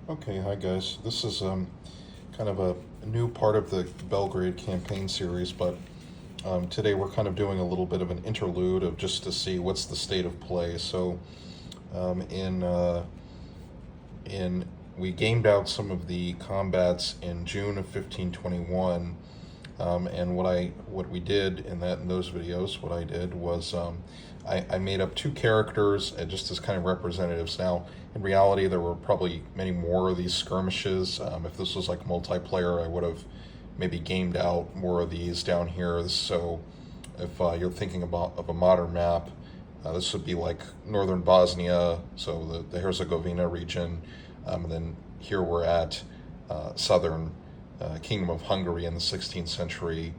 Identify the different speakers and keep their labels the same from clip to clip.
Speaker 1: Okay, hi guys. This is kind of a new part of the Belgrade campaign series, but today we're kind of doing a little bit of an interlude of just to see what's the state of play. So um, in uh, in we gamed out some of the combats in June of 1521, and what we did in those videos, what I did was I made up two characters just as kind of representatives. Now, in reality, there were probably many more of these skirmishes. If this was like multiplayer, I would have maybe gamed out more of these down here. So, if you're thinking about of a modern map, this would be like northern Bosnia, so the Herzegovina region, and then here we're at southern Kingdom of Hungary in the 16th century.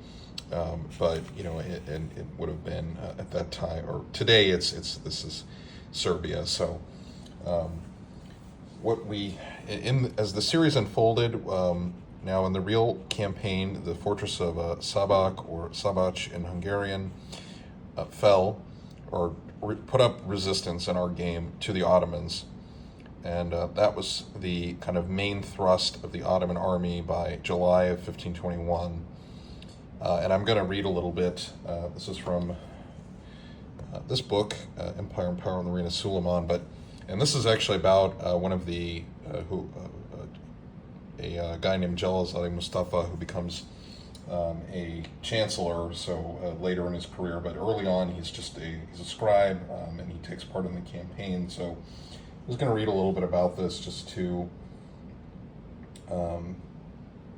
Speaker 1: But it would have been at that time, or today this is Serbia. So what we in as the series unfolded, now in the real campaign, the fortress of Szabak or Szabac in Hungarian fell or put up resistance in our game to the Ottomans, and that was the kind of main thrust of the Ottoman army by July of 1521. And I'm going to read a little bit. This is from this book, Empire and Power in the Reign of Suleiman. And this is actually about one of the a guy named Jalal Mustafa, who becomes a chancellor. So later in his career, but early on he's a scribe, and he takes part in the campaign. So I was going to read a little bit about this just to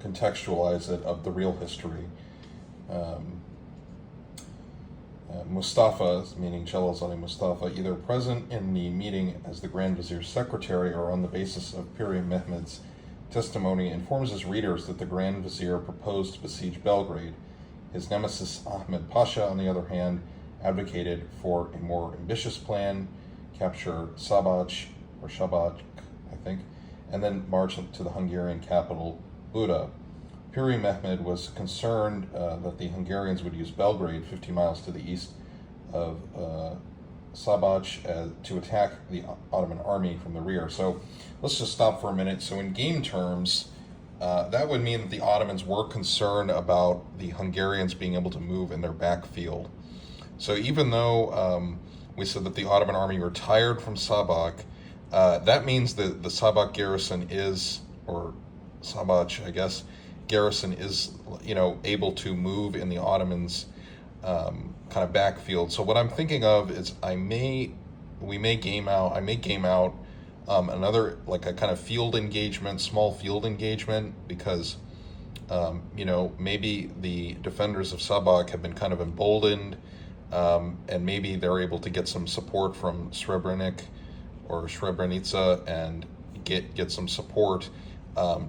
Speaker 1: contextualize it of the real history. Mustafa, meaning Jalal Mustafa, either present in the meeting as the Grand Vizier's secretary or on the basis of Piri Mehmed's testimony, informs his readers that the Grand Vizier proposed to besiege Belgrade. His nemesis Ahmed Pasha, on the other hand, advocated for a more ambitious plan, capture Szabac, or Szabac, I think, and then march to the Hungarian capital, Buda. Piri Mehmed was concerned that the Hungarians would use Belgrade, 50 miles to the east of Szabac, to attack the Ottoman army from the rear. So let's just stop for a minute. So in game terms, that would mean that the Ottomans were concerned about the Hungarians being able to move in their backfield. So even though we said that the Ottoman army retired from Szabac, that means that the Szabac garrison is, or Szabac, I guess, garrison is, able to move in the Ottomans' kind of backfield. So what I'm thinking of is I may game out another, like a kind of field engagement, small field engagement, because maybe the defenders of Szabac have been kind of emboldened, and maybe they're able to get some support from Srebrenica and get some support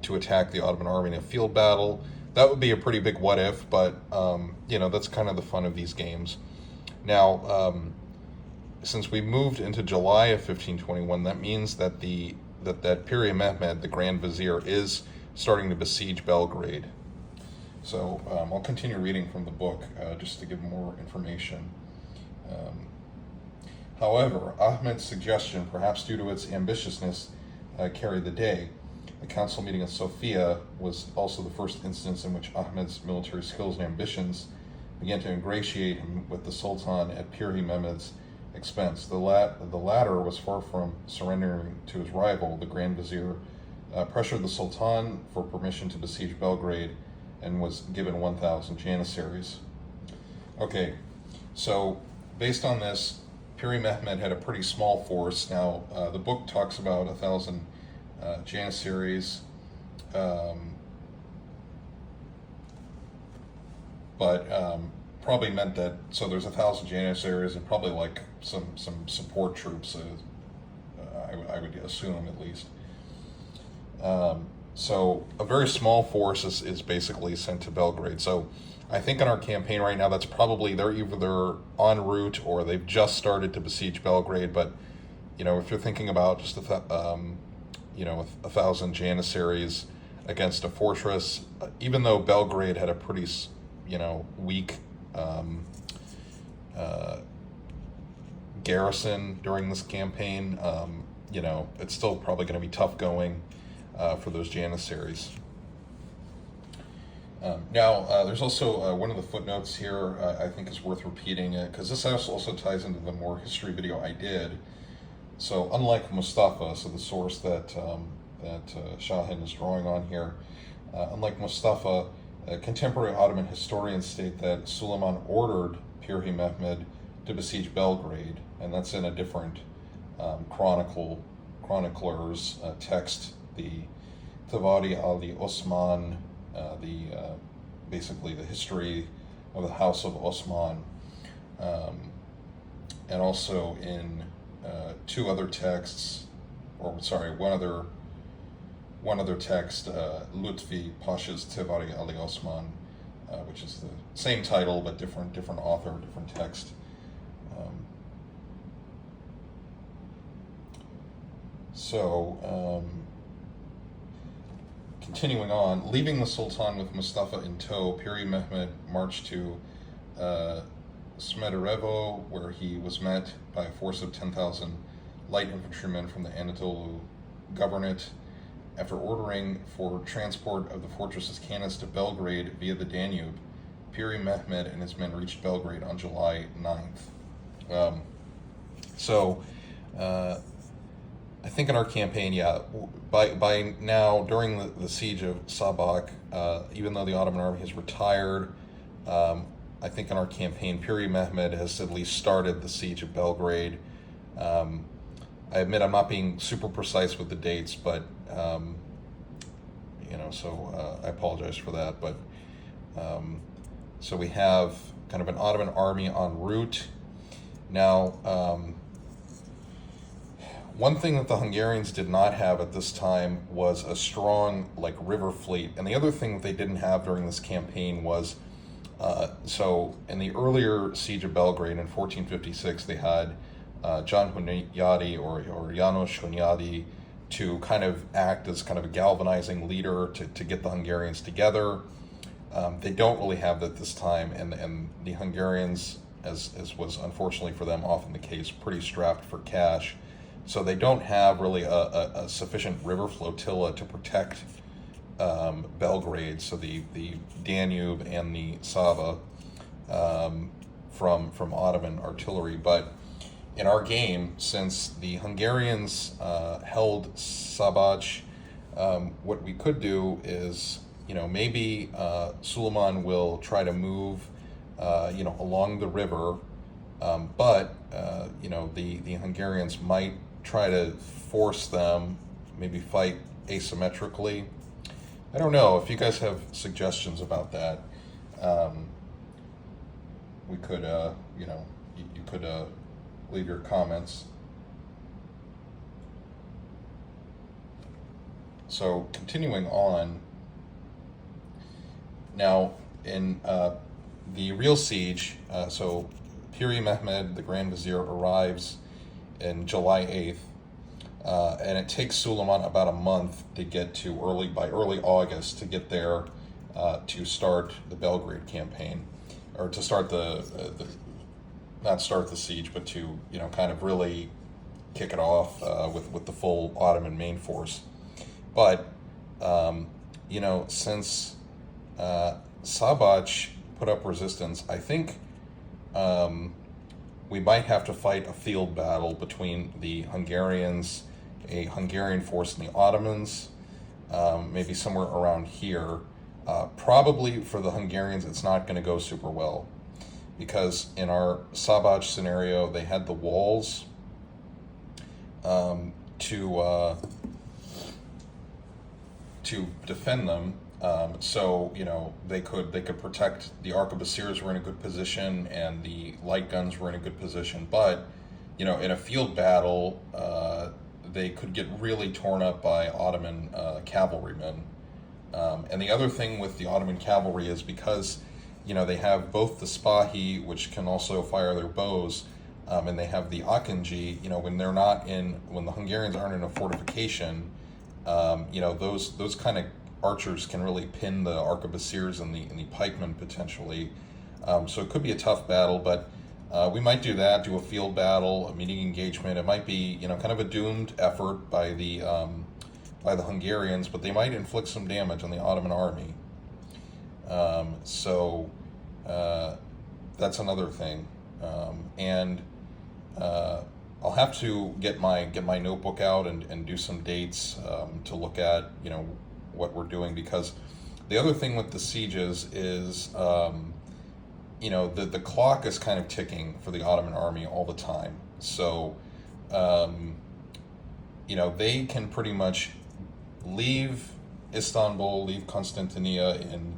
Speaker 1: to attack the Ottoman army in a field battle. That would be a pretty big what if, but that's kind of the fun of these games. Now, since we moved into July of 1521, that means that that Piri Mehmed, the Grand Vizier, is starting to besiege Belgrade. So I'll continue reading from the book just to give more information. However, Ahmed's suggestion, perhaps due to its ambitiousness, carried the day. The council meeting of Sofia was also the first instance in which Ahmed's military skills and ambitions began to ingratiate him with the Sultan at Piri Mehmed's expense. The latter was far from surrendering to his rival, the Grand Vizier, pressured the Sultan for permission to besiege Belgrade, and was given 1,000 Janissaries. Okay, so based on this, Piri Mehmed had a pretty small force. Now, the book talks about 1,000 Janissaries, but probably meant that, so there's 1,000 Janissaries and probably like some support troops, I would assume at least. So a very small force is basically sent to Belgrade. So I think in our campaign right now, that's probably they're either en route or they've just started to besiege Belgrade. But if you're thinking about just 1,000 Janissaries against a fortress, even though Belgrade had a pretty, weak garrison during this campaign, it's still probably going to be tough going. for those Janissaries. There's also one of the footnotes here I think is worth repeating, because this also ties into the more history video I did. So unlike Mustafa, so the source that Shahin is drawing on here, unlike Mustafa, contemporary Ottoman historians state that Suleiman ordered Pirhi Mehmed to besiege Belgrade, and that's in a different chronicler's text, the Tawari Ali Osman, basically the history of the House of Osman, and also in two other texts, one other text, Lutfi Pasha's Tawari Ali Osman, which is the same title but different author, different text. Continuing on, leaving the Sultan with Mustafa in tow, Pirhi Mehmed marched to Smederevo, where he was met by a force of 10,000 light infantrymen from the Anadolu Governorate. After ordering for transport of the fortress's cannons to Belgrade via the Danube, Pirhi Mehmed and his men reached Belgrade on July 9th. I think in our campaign, by now, during the siege of Sabak, even though the Ottoman army has retired, I think in our campaign, Pirhi Mehmed has at least started the siege of Belgrade. I admit I'm not being super precise with the dates, but I apologize for that. But so we have kind of an Ottoman army en route. Now, one thing that the Hungarians did not have at this time was a strong river fleet, and the other thing that they didn't have during this campaign was so in the earlier siege of Belgrade in 1456, they had John Hunyadi or János Hunyadi to kind of act as kind of a galvanizing leader to get the Hungarians together. They don't really have that this time, and the Hungarians, as was unfortunately for them often the case, pretty strapped for cash. So they don't have really a sufficient river flotilla to protect Belgrade, so the Danube and the Sava, from Ottoman artillery. But in our game, since the Hungarians held Szabadj, what we could do is, maybe Suleiman will try to move, along the river, but the Hungarians might try to force them, maybe fight asymmetrically. I don't know if you guys have suggestions about that. We could, you could leave your comments. So continuing on, now in the real siege, so Pirhi Mehmed, the Grand Vizier, arrives in July 8th, and it takes Suleiman about a month to get to by early August to get there to start the Belgrade campaign, or to start not start the siege, but to kind of really kick it off with the full Ottoman main force. But since Szabadj put up resistance, I think we might have to fight a field battle between the Hungarians, a Hungarian force, and the Ottomans, maybe somewhere around here. Probably for the Hungarians, it's not going to go super well, because in our Szabadj scenario, they had the walls to defend them. So they could protect. The arquebusiers were in a good position, and the light guns were in a good position. But in a field battle, they could get really torn up by Ottoman cavalrymen. And the other thing with the Ottoman cavalry is because they have both the Spahi, which can also fire their bows, and they have the Akinji. When the Hungarians aren't in a fortification, those kind of archers can really pin the arquebusiers and the pikemen potentially. So it could be a tough battle, but we might do a field battle, a meeting engagement. It might be kind of a doomed effort by the by the Hungarians, but they might inflict some damage on the Ottoman army. So that's another thing. And I'll have to get my notebook out and do some dates to look at, what we're doing, because the other thing with the sieges is, the clock is kind of ticking for the Ottoman army all the time. So, they can pretty much leave Istanbul, leave Constantinople in,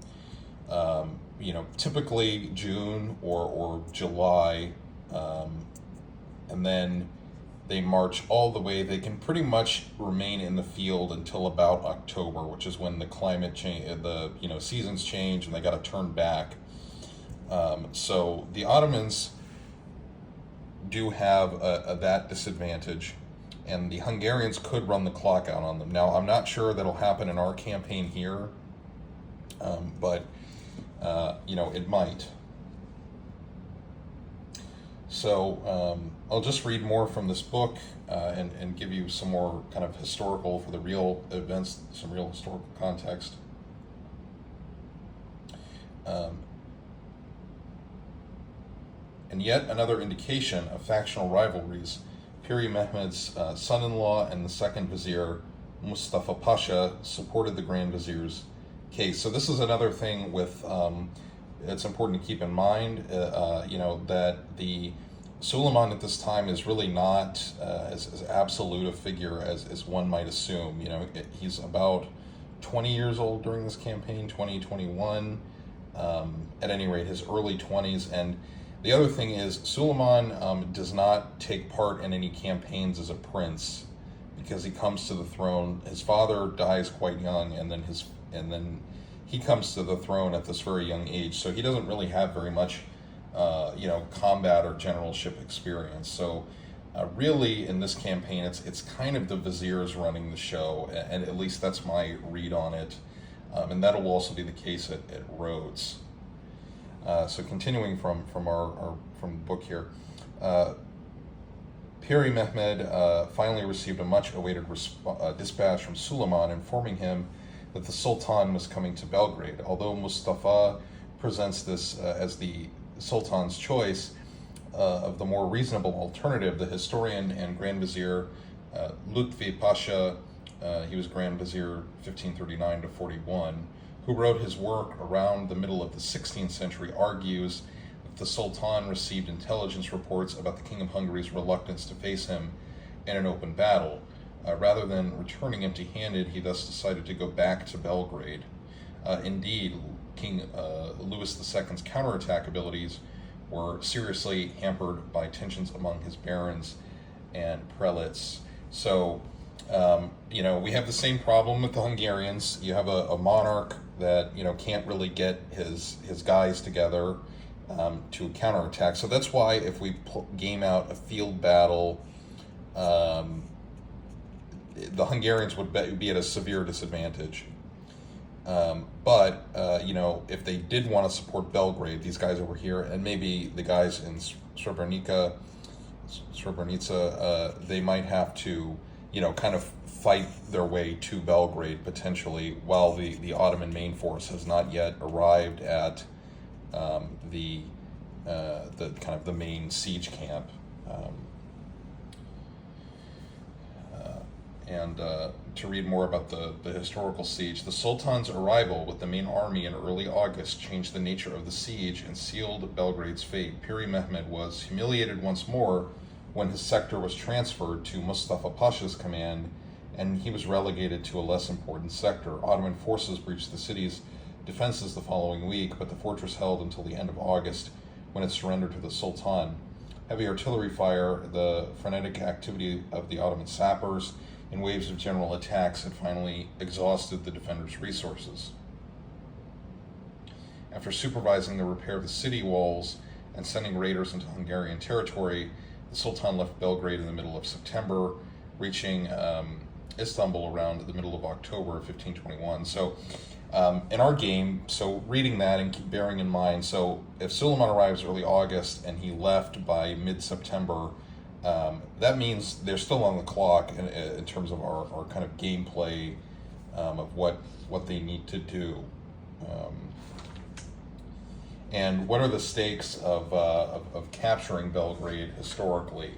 Speaker 1: typically June or July, and then they march all the way. They can pretty much remain in the field until about October, which is when the climate change, seasons change, and they got to turn back. So the Ottomans do have that disadvantage, and the Hungarians could run the clock out on them. Now, I'm not sure that'll happen in our campaign here, but it might. So I'll just read more from this book and give you some more kind of historical, for the real events, some real historical context. And yet another indication of factional rivalries. Piri Mehmed's son-in-law and the second vizier, Mustafa Pasha, supported the Grand Vizier's case. So this is another thing with, it's important to keep in mind, that the Suleiman at this time is really not as absolute a figure as one might assume. He's about 20 years old during this campaign, 21, at any rate, his early 20s. And the other thing is, Suleiman does not take part in any campaigns as a prince, because he comes to the throne. His father dies quite young, and then he comes to the throne at this very young age. So he doesn't really have very much, combat or generalship experience. So really, in this campaign, it's kind of the viziers running the show, and at least that's my read on it. And that'll also be the case at Rhodes. So continuing from the book here, Piri Mehmed finally received a much-awaited dispatch from Suleiman informing him that the Sultan was coming to Belgrade. Although Mustafa presents this as the Sultan's choice of the more reasonable alternative, the historian and Grand Vizier Lutfi Pasha, he was Grand Vizier 1539 to 41, who wrote his work around the middle of the 16th century, argues that the Sultan received intelligence reports about the King of Hungary's reluctance to face him in an open battle. Rather than returning empty-handed, he thus decided to go back to Belgrade. Indeed, King Louis II's counterattack abilities were seriously hampered by tensions among his barons and prelates. So, we have the same problem with the Hungarians. You have a monarch that can't really get his guys together to counterattack. So that's why if we game out a field battle, the Hungarians would be at a severe disadvantage. But if they did want to support Belgrade, these guys over here, and maybe the guys in Srebrenica, they might have to, kind of fight their way to Belgrade potentially, while the Ottoman main force has not yet arrived at the kind of the main siege camp. And to read more about the historical siege, the Sultan's arrival with the main army in early August changed the nature of the siege and sealed Belgrade's fate. Piri Mehmed was humiliated once more when his sector was transferred to Mustafa Pasha's command, and he was relegated to a less important sector. Ottoman forces breached the city's defenses the following week, but the fortress held until the end of August, when it surrendered to the Sultan. Heavy artillery fire, the frenetic activity of the Ottoman sappers, and waves of general attacks had finally exhausted the defenders' resources. After supervising the repair of the city walls and sending raiders into Hungarian territory, the Sultan left Belgrade in the middle of September, reaching Istanbul around the middle of October of 1521. So in our game, so reading that and bearing in mind, so if Suleiman arrives early August and he left by mid-September, That means they're still on the clock in terms of our kind of gameplay of what they need to do. And what are the stakes of capturing Belgrade historically?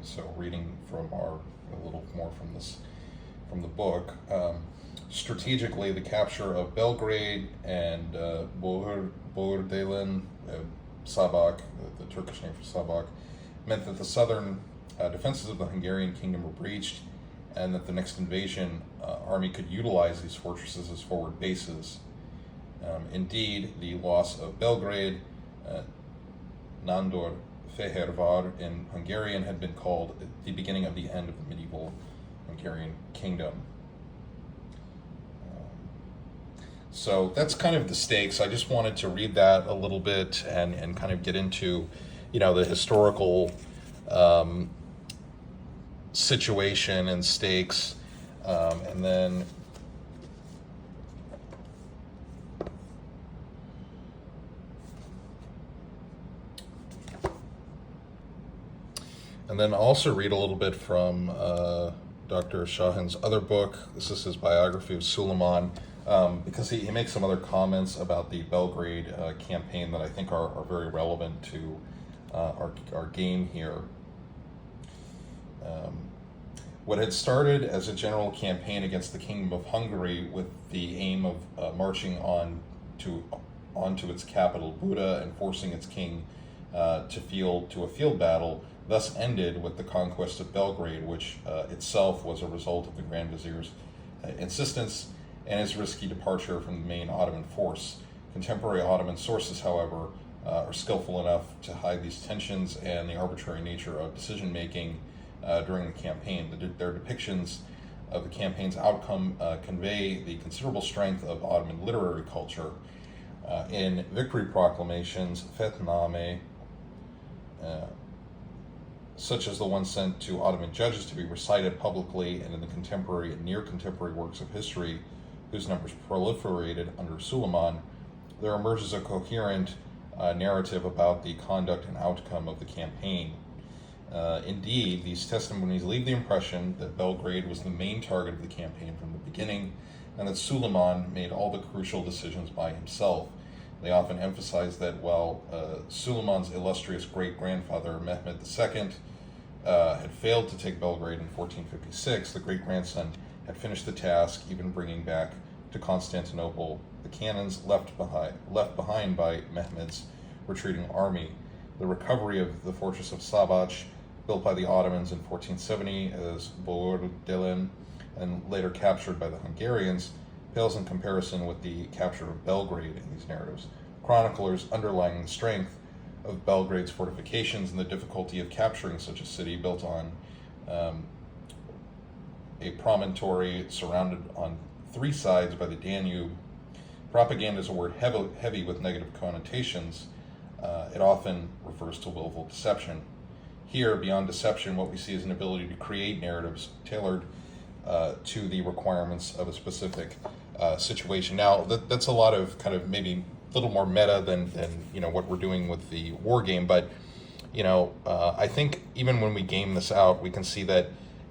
Speaker 1: So reading from a little more from the book. Strategically, the capture of Belgrade and Bordelen, Sabak, the Turkish name for Sabak, meant that the southern defenses of the Hungarian kingdom were breached, and that the next invasion army could utilize these fortresses as forward bases. Indeed, the loss of Belgrade, Nandor Fehérvár in Hungarian, had been called the beginning of the end of the medieval Hungarian kingdom. So that's kind of the stakes. I just wanted to read that a little bit and kind of get into, the historical situation and stakes, and then also read a little bit from Dr. Shahin's other book. This is his biography of Suleiman, because he makes some other comments about the Belgrade campaign that I think are very relevant to our game here. What had started as a general campaign against the Kingdom of Hungary with the aim of marching onto its capital, Buda, and forcing its king to a field battle, thus ended with the conquest of Belgrade, which itself was a result of the Grand Vizier's insistence and his risky departure from the main Ottoman force. Contemporary Ottoman sources, however, are skillful enough to hide these tensions and the arbitrary nature of decision-making during the campaign. Their depictions of the campaign's outcome convey the considerable strength of Ottoman literary culture. In victory proclamations, fethname, such as the one sent to Ottoman judges to be recited publicly, and in the contemporary and near-contemporary works of history, whose numbers proliferated under Suleiman, there emerges a coherent narrative about the conduct and outcome of the campaign. Indeed, these testimonies leave the impression that Belgrade was the main target of the campaign from the beginning, and that Suleiman made all the crucial decisions by himself. They often emphasize that while Suleiman's illustrious great-grandfather, Mehmed II, had failed to take Belgrade in 1456, the great-grandson had finished the task, even bringing back to Constantinople the cannons left behind by Mehmed's retreating army. The recovery of the fortress of Sabac, built by the Ottomans in 1470 as Bordelen, and later captured by the Hungarians, pales in comparison with the capture of Belgrade in these narratives. Chroniclers underlying the strength of Belgrade's fortifications and the difficulty of capturing such a city built on a promontory surrounded on three sides by the Danube. Propaganda is a word heavy with negative connotations. It often refers to willful deception. Here, beyond deception, what we see is an ability to create narratives tailored to the requirements of a specific situation. Now, that's a lot of kind of maybe a little more meta than what we're doing with the war game, but I think even when we game this out, we can see that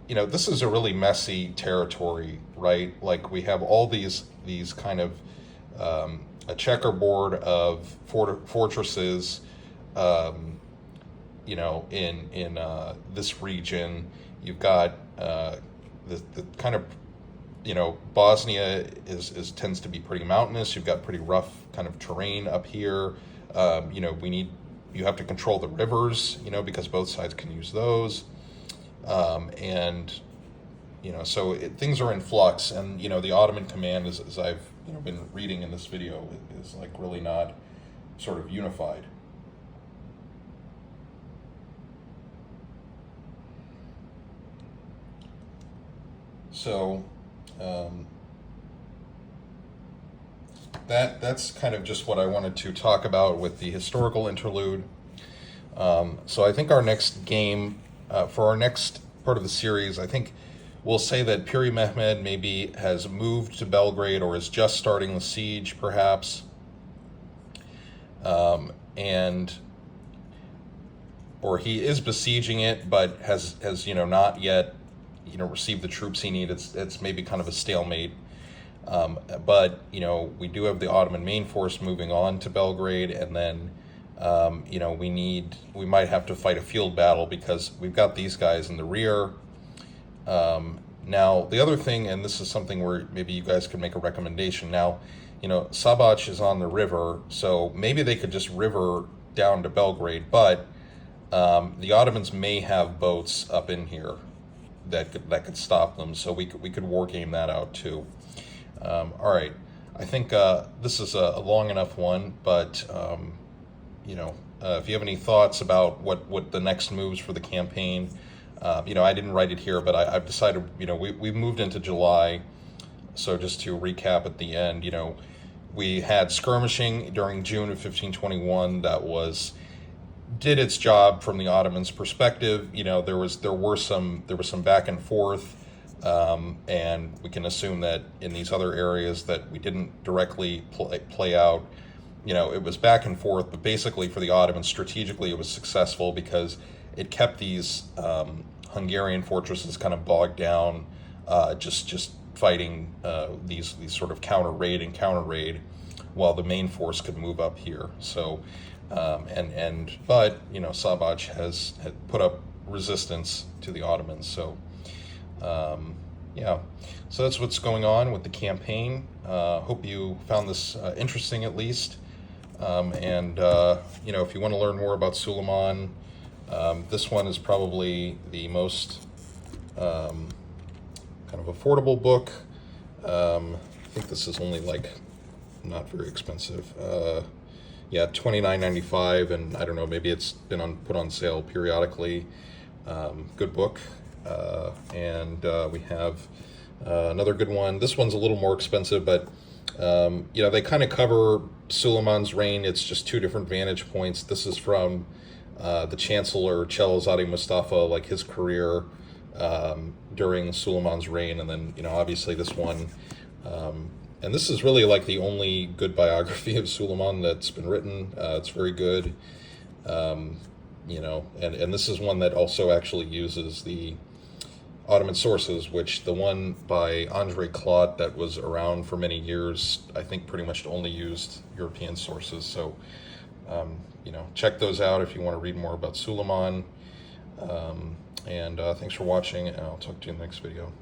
Speaker 1: this is a really messy territory, right? Like, we have all these kind of a checkerboard of fortresses, in this region. You've got the kind of Bosnia tends to be pretty mountainous. You've got pretty rough kind of terrain up here. You have to control the rivers, because both sides can use those. So things are in flux, and the Ottoman command, as I've been reading in this video, is like really not sort of unified. So that's kind of just what I wanted to talk about with the historical interlude. So I think our next game, for our next part of the series, I think we'll say that Piri Mehmed maybe has moved to Belgrade or is just starting the siege, perhaps. And or he is besieging it, but has not yet received the troops he needs. It's maybe kind of a stalemate. But we do have the Ottoman main force moving on to Belgrade, and then we might have to fight a field battle because we've got these guys in the rear. Now the other thing, and this is something where maybe you guys could make a recommendation. Now, Sabac is on the river, so maybe they could just river down to Belgrade, but the Ottomans may have boats up in here that could stop them, so we could war game that out too. All right, I think this is a long enough one, but if you have any thoughts about what the next moves for the campaign, I didn't write it here, but I've decided, we've moved into July, so just to recap at the end, we had skirmishing during June of 1521 that did its job from the Ottomans' perspective. There was some back and forth, and we can assume that in these other areas that we didn't directly play out, it was back and forth. But basically, for the Ottomans, strategically, it was successful because it kept these Hungarian fortresses kind of bogged down, just fighting these sort of counter raid, while the main force could move up here. So. But Sabac had put up resistance to the Ottomans. So so that's what's going on with the campaign. Hope you found this interesting at least. If you want to learn more about Suleiman, this one is probably the most kind of affordable book. I think this is only not very expensive. $29.95, and I don't know, maybe it's been put on sale periodically. Good book. We have another good one. This one's a little more expensive, but they kind of cover Suleiman's reign. It's just two different vantage points. This is from the Chancellor Chelazade Mustafa, his career during Suleiman's reign, and then obviously this one. And this is really the only good biography of Suleiman that's been written. It's very good, and this is one that also actually uses the Ottoman sources, which the one by André Claude that was around for many years, I think pretty much only used European sources. So, check those out if you want to read more about Suleiman. Thanks for watching, and I'll talk to you in the next video.